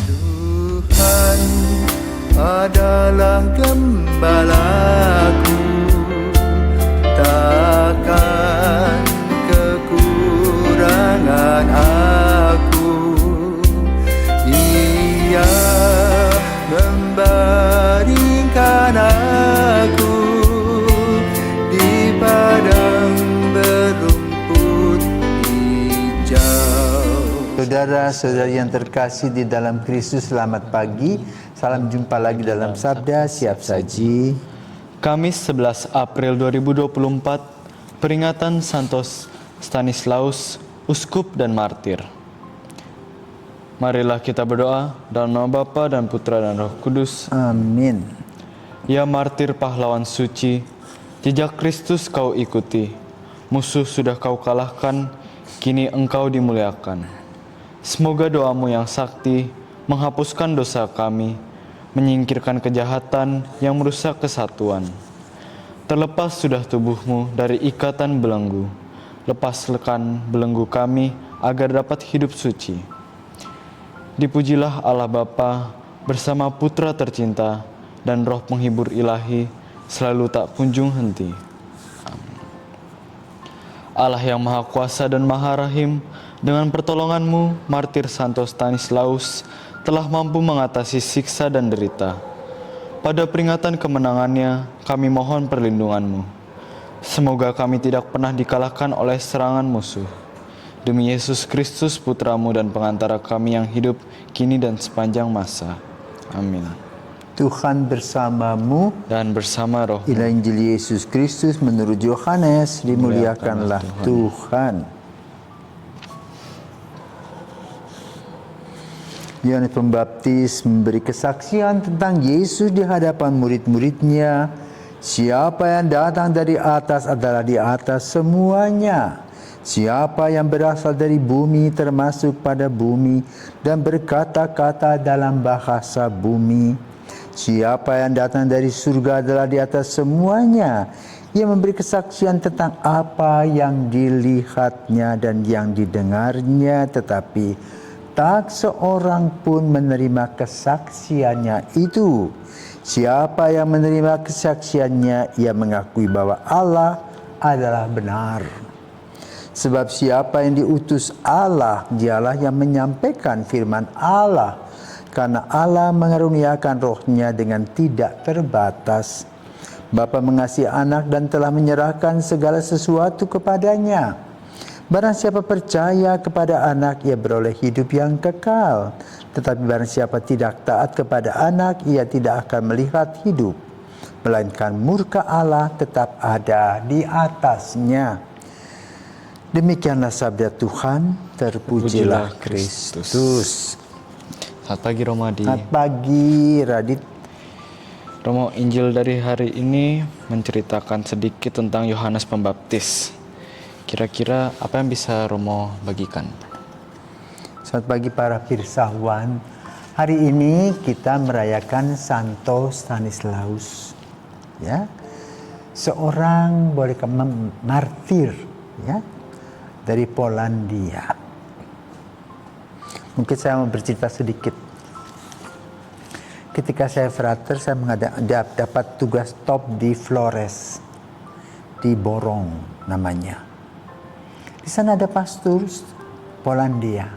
Tuhan adalah gembalaku, takkan kekurangan aku. Ia membaringkan aku di padang berumput hijau. Saudara-saudari yang terkasih di dalam Kristus, selamat pagi. Salam jumpa lagi dalam Sabda Siap Saji. Kamis 11 April 2024, peringatan Santos Stanislaus, Uskup dan Martir. Marilah kita berdoa dalam nama Bapa dan Putra dan Roh Kudus. Amin. Ya martir pahlawan suci, jejak Kristus kau ikuti, musuh sudah kau kalahkan, kini engkau dimuliakan. Semoga doamu yang sakti menghapuskan dosa kami, menyingkirkan kejahatan yang merusak kesatuan. Terlepas sudah tubuhmu dari ikatan belenggu, lepaskan belenggu kami agar dapat hidup suci. Dipujilah Allah Bapa bersama Putra tercinta dan Roh penghibur ilahi selalu tak kunjung henti. Amin. Allah yang Maha Kuasa dan Maha Rahim, dengan pertolonganmu, martir Santos Stanislaus telah mampu mengatasi siksa dan derita. Pada peringatan kemenangannya, kami mohon perlindunganmu. Semoga kami tidak pernah dikalahkan oleh serangan musuh. Demi Yesus Kristus, Putramu dan pengantara kami yang hidup kini dan sepanjang masa. Amin. Tuhan bersamamu Dan bersama roh. Inilah Injil Yesus Kristus menurut Yohanes. Dimuliakanlah Tuhan. Yohanes Pembaptis memberi kesaksian tentang Yesus di hadapan murid-muridnya. Siapa yang datang dari atas adalah di atas semuanya. Siapa yang berasal dari bumi termasuk pada bumi dan berkata-kata dalam bahasa bumi. Siapa yang datang dari surga adalah di atas semuanya. Ia memberi kesaksian tentang apa yang dilihatnya dan yang didengarnya, tetapi tak seorang pun menerima kesaksiannya itu. Siapa yang menerima kesaksiannya, ia mengakui bahwa Allah adalah benar. Sebab siapa yang diutus Allah, dialah yang menyampaikan firman Allah. Karena Allah mengaruniakan rohnya dengan tidak terbatas. Bapa mengasihi anak dan telah menyerahkan segala sesuatu kepadanya. Barang siapa percaya kepada anak, ia beroleh hidup yang kekal. Tetapi barang siapa tidak taat kepada anak, ia tidak akan melihat hidup. Melainkan murka Allah tetap ada di atasnya. Demikianlah sabda Tuhan, terpujilah Kristus. Selamat pagi Romadi. Selamat pagi Radit. Romo, Injil dari hari ini menceritakan sedikit tentang Yohanes Pembaptis. Kira-kira apa yang bisa Romo bagikan? Selamat pagi para pirsawan. Hari ini kita merayakan Santos Stanislaus, ya, seorang boleh martir, ya, dari Polandia. Mungkin saya mau bercerita sedikit. Ketika saya frater, saya dapat tugas top di Flores, di Borong namanya. Di sana ada pastor Polandia.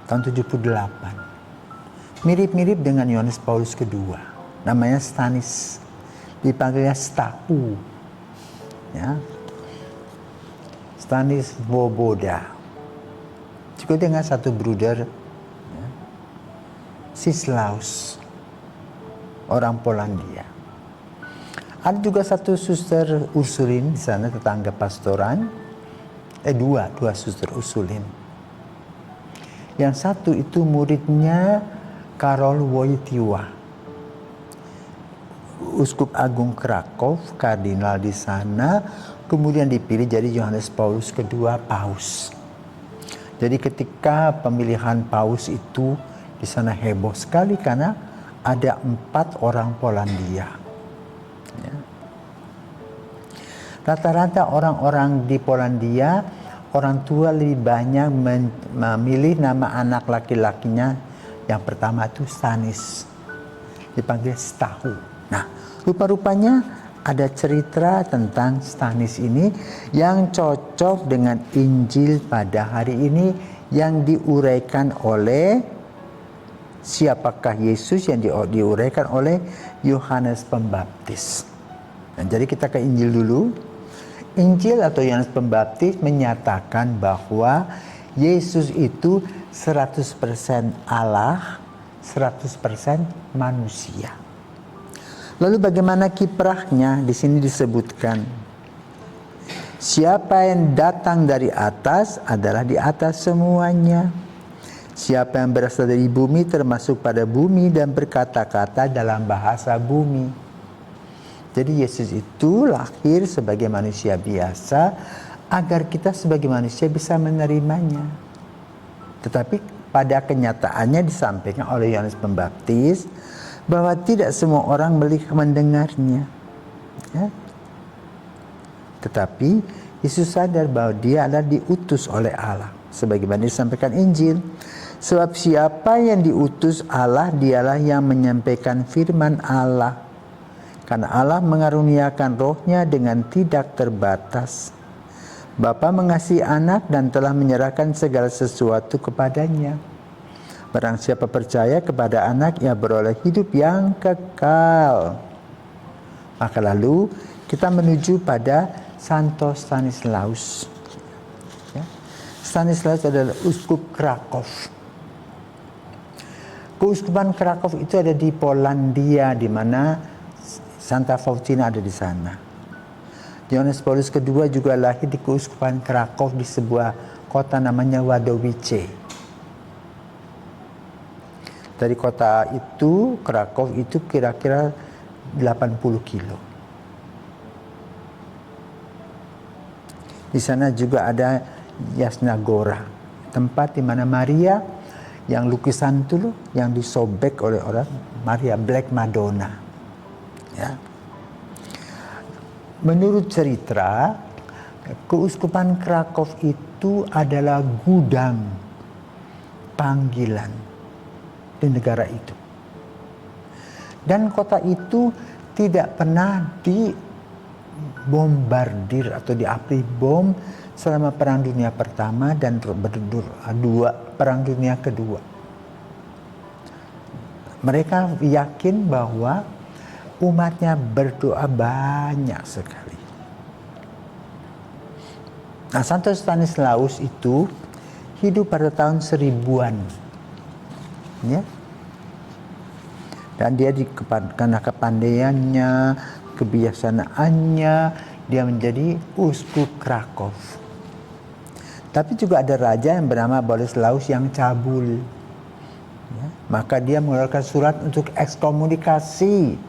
Tahun 78. Mirip-mirip dengan Yohanes Paulus II. Namanya Stanis. Dipanggilnya Stapu. Ya. Stanis Woboda. Juga dengan satu bruder, ya, Sislaus, orang Polandia. Ada juga satu suster Ursulin di sana, tetangga pastoran. Dua suster Ursulin. Yang satu itu muridnya Karol Wojtyła, Uskup Agung Krakow, kardinal di sana, kemudian dipilih jadi Yohanes Paulus II Paus. Jadi ketika pemilihan Paus itu di sana heboh sekali karena ada 4 orang Polandia. Ya. Rata-rata orang-orang di Polandia orang tua lebih banyak memilih nama anak laki-lakinya yang pertama itu Stanis, dipanggil Stahu. Nah, rupa-rupanya ada cerita tentang Stanis ini yang cocok dengan Injil pada hari ini yang diuraikan oleh siapakah Yesus, yang diuraikan oleh Yohanes Pembaptis. Nah, jadi kita ke Injil dulu. Injil atau Yohanes Pembaptis menyatakan bahwa Yesus itu 100% Allah, 100% manusia. Lalu bagaimana kiprahnya? Di sini disebutkan, siapa yang datang dari atas adalah di atas semuanya. Siapa yang berasal dari bumi termasuk pada bumi dan berkata-kata dalam bahasa bumi. Jadi Yesus itu lahir sebagai manusia biasa agar kita sebagai manusia bisa menerimanya. Tetapi pada kenyataannya disampaikan oleh Yohanes Pembaptis bahwa tidak semua orang mendengarnya. Ya. Tetapi Yesus sadar bahwa dia adalah diutus oleh Allah. Sebagaimana disampaikan Injil. Sebab siapa yang diutus Allah, dialah yang menyampaikan firman Allah. Karena Allah mengaruniakan rohnya dengan tidak terbatas. Bapa mengasihi anak dan telah menyerahkan segala sesuatu kepadanya. Barang siapa percaya kepada anak, ia beroleh hidup yang kekal. Maka lalu kita menuju pada Santo Stanislaus. Ya. Stanislaus adalah uskup Krakow. Keuskupan Krakow itu ada di Polandia, di mana Santa Faustina ada di sana. Yohanes Paulus II juga lahir di keuskupan Krakow di sebuah kota namanya Wadowice. Dari kota itu, Krakow itu kira-kira 80 kilo. Di sana juga ada Jasna Gora, tempat di mana Maria yang lukisan itu loh, yang disobek oleh orang, Maria Black Madonna. Ya. Menurut cerita, keuskupan Krakow itu adalah gudang panggilan di negara itu. Dan kota itu tidak pernah dibombardir atau diapi bom selama Perang Dunia Pertama dan Perang Dunia Kedua. Mereka yakin bahwa umatnya berdoa banyak sekali. Nah, Santo Stanislaus itu hidup pada tahun 1000-an. Ya. Dan dia karena kepandaiannya, kebijaksanaannya, dia menjadi uskup Krakow. Tapi juga ada raja yang bernama Boleslaus yang cabul. Ya. Maka dia mengeluarkan surat untuk ekskomunikasi.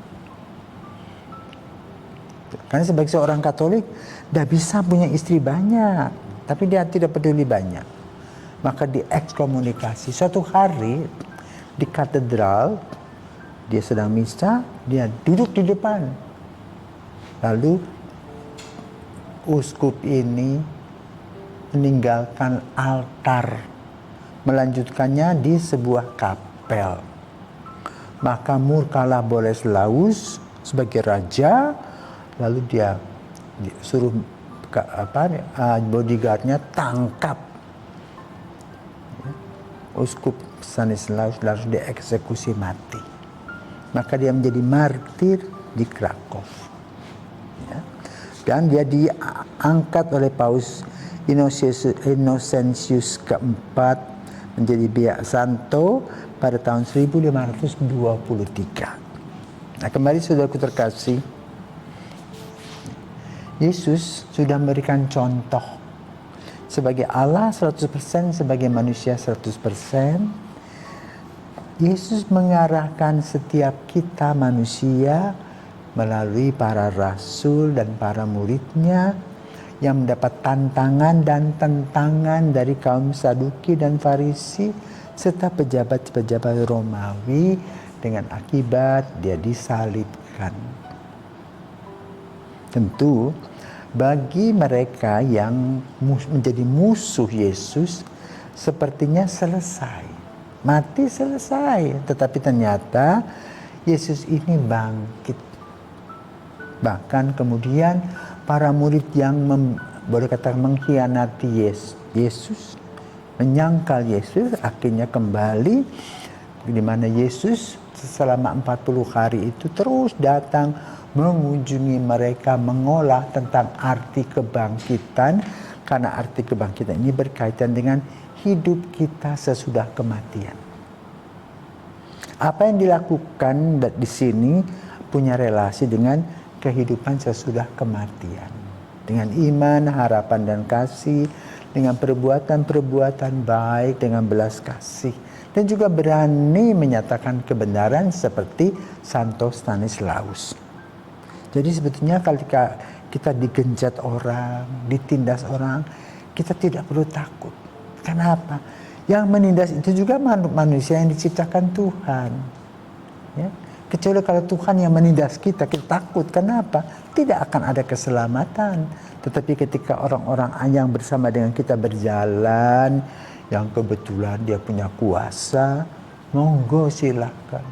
Karena sebagai seorang Katolik, tidak bisa punya istri banyak. Tapi dia tidak peduli banyak. Maka diekskomunikasi. Suatu hari di katedral, dia sedang misa, dia duduk di depan. Lalu uskup ini meninggalkan altar. Melanjutkannya di sebuah kapel. Maka murkalah Boleslaus sebagai raja. Lalu dia suruh bodyguardnya tangkap uskup Stanislaus, lalu dieksekusi mati. Maka dia menjadi martir di Krakow. Ya. Dan dia diangkat oleh Paus Innocentius keempat menjadi Beat Santo pada tahun 1523. Nah, kembali saudaraku terkasih, Yesus sudah memberikan contoh sebagai Allah 100%, sebagai manusia 100%. Yesus mengarahkan setiap kita manusia melalui para rasul dan para muridnya yang mendapat tantangan dan tentangan dari kaum Saduki dan Farisi serta pejabat-pejabat Romawi dengan akibat dia disalibkan. Tentu bagi mereka yang menjadi musuh Yesus, sepertinya selesai. Mati selesai. Tetapi ternyata Yesus ini bangkit. Bahkan kemudian para murid yang boleh katakan mengkhianati Yesus, menyangkal Yesus, akhirnya kembali, di mana Yesus selama 40 hari itu terus datang mengunjungi mereka, mengolah tentang arti kebangkitan, karena arti kebangkitan ini berkaitan dengan hidup kita sesudah kematian. Apa yang dilakukan di sini punya relasi dengan kehidupan sesudah kematian. Dengan iman, harapan, dan kasih, dengan perbuatan-perbuatan baik, dengan belas kasih. Dan juga berani menyatakan kebenaran seperti Santo Stanislaus. Jadi sebetulnya ketika kita digenjat orang, ditindas orang, kita tidak perlu takut. Kenapa? Yang menindas itu juga manusia yang diciptakan Tuhan. Ya? Kecuali kalau Tuhan yang menindas kita takut. Kenapa? Tidak akan ada keselamatan. Tetapi ketika orang-orang yang bersama dengan kita berjalan, yang kebetulan dia punya kuasa, monggo silakan.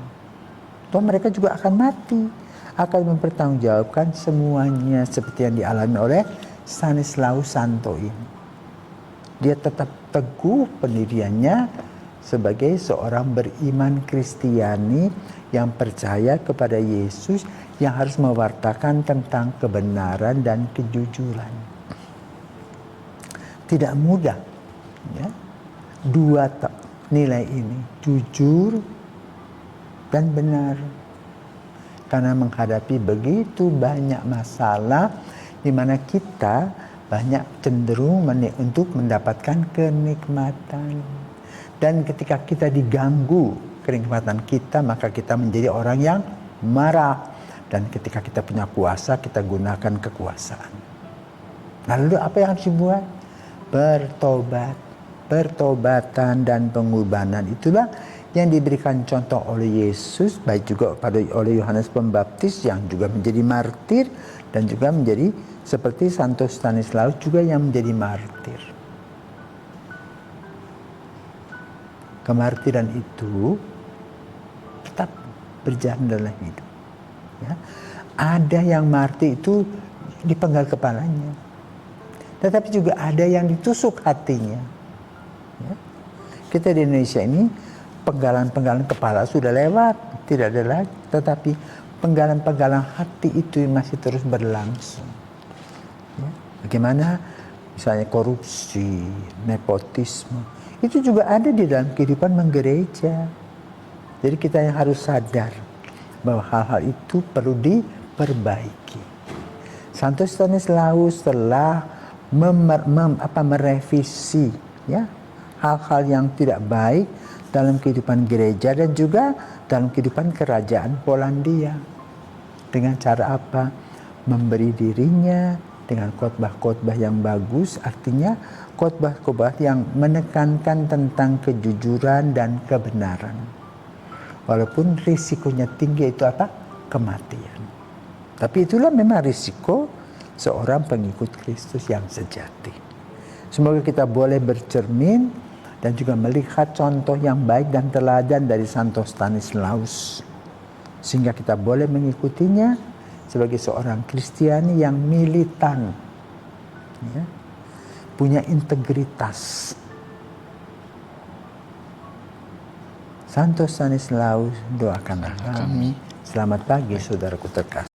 Toh mereka juga akan mati, akan mempertanggungjawabkan semuanya seperti yang dialami oleh Stanislaus Santo ini. Dia tetap teguh pendiriannya sebagai seorang beriman Kristiani yang percaya kepada Yesus, yang harus mewartakan tentang kebenaran dan kejujuran. Tidak mudah, ya, dua nilai ini, jujur dan benar. Karena menghadapi begitu banyak masalah di mana kita banyak cenderung untuk mendapatkan kenikmatan. Dan ketika kita diganggu kenikmatan kita, maka kita menjadi orang yang marah. Dan ketika kita punya kuasa, kita gunakan kekuasaan. Lalu apa yang harus dibuat? Bertobat. Pertobatan dan pengorbanan itulah yang diberikan contoh oleh Yesus, baik juga oleh Yohanes Pembaptis yang juga menjadi martir, dan juga menjadi seperti Santo Stanislaus juga yang menjadi martir. Kemartiran itu tetap berjalan dalam hidup. Ya. Ada yang martir itu dipenggal kepalanya, tetapi juga ada yang ditusuk hatinya. Ya. Kita di Indonesia ini penggalan-penggalan kepala sudah lewat, tidak ada lagi, tetapi penggalan-penggalan hati itu masih terus berlangsung. Ya. Bagaimana misalnya korupsi, nepotisme, itu juga ada di dalam kehidupan menggereja. Jadi kita yang harus sadar bahwa hal-hal itu perlu diperbaiki. Santo Stanislaus telah merevisi, ya, hal-hal yang tidak baik dalam kehidupan gereja dan juga dalam kehidupan kerajaan Polandia. Dengan cara apa? Memberi dirinya dengan khotbah-khotbah yang bagus, artinya khotbah-khotbah yang menekankan tentang kejujuran dan kebenaran. Walaupun risikonya tinggi, itu apa? Kematian. Tapi itulah memang risiko seorang pengikut Kristus yang sejati. Semoga kita boleh bercermin dan juga melihat contoh yang baik dan teladan dari Santo Stanislaus, sehingga kita boleh mengikutinya sebagai seorang Kristiani yang militan, ya, punya integritas. Santo Stanislaus, doakanlah kami. Selamat pagi, saudaraku terkasih.